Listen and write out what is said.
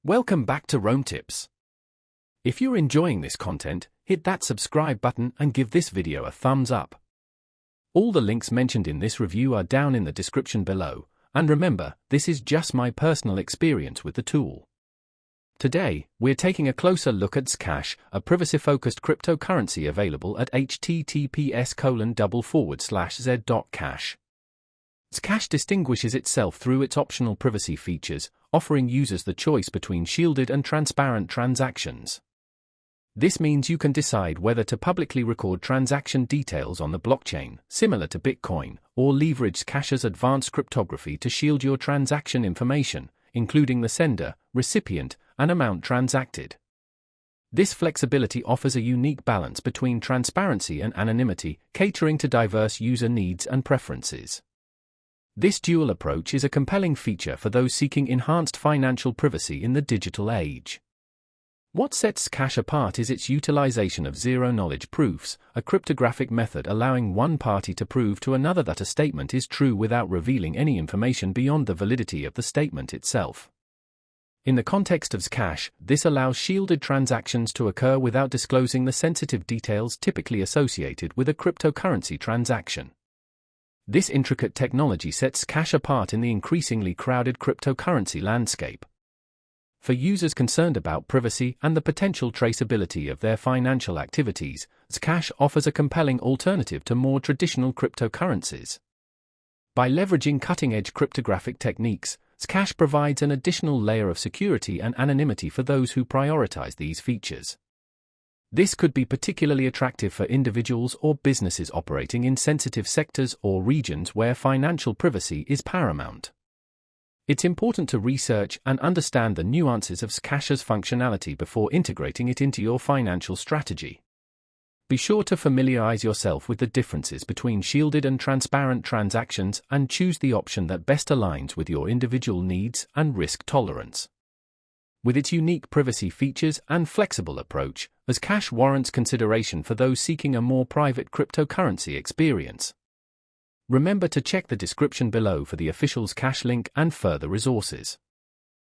Welcome back to Rome Tips. If you're enjoying this content, hit that subscribe button and give this video a thumbs up. All the links mentioned in this review are down in the description below, and remember, this is just my personal experience with the tool. Today, we're taking a closer look at Zcash, a privacy-focused cryptocurrency available at https://z.cash. Zcash distinguishes itself through its optional privacy features, offering users the choice between shielded and transparent transactions. This means you can decide whether to publicly record transaction details on the blockchain, similar to Bitcoin, or leverage Zcash's advanced cryptography to shield your transaction information, including the sender, recipient, and amount transacted. This flexibility offers a unique balance between transparency and anonymity, catering to diverse user needs and preferences. This dual approach is a compelling feature for those seeking enhanced financial privacy in the digital age. What sets Zcash apart is its utilization of zero-knowledge proofs, a cryptographic method allowing one party to prove to another that a statement is true without revealing any information beyond the validity of the statement itself. In the context of Zcash, this allows shielded transactions to occur without disclosing the sensitive details typically associated with a cryptocurrency transaction. This intricate technology sets Zcash apart in the increasingly crowded cryptocurrency landscape. For users concerned about privacy and the potential traceability of their financial activities, Zcash offers a compelling alternative to more traditional cryptocurrencies. By leveraging cutting-edge cryptographic techniques, Zcash provides an additional layer of security and anonymity for those who prioritize these features. This could be particularly attractive for individuals or businesses operating in sensitive sectors or regions where financial privacy is paramount. It's important to research and understand the nuances of Zcash's functionality before integrating it into your financial strategy. Be sure to familiarize yourself with the differences between shielded and transparent transactions and choose the option that best aligns with your individual needs and risk tolerance. With its unique privacy features and flexible approach, Zcash warrants consideration for those seeking a more private cryptocurrency experience. Remember to check the description below for the official Zcash link and further resources.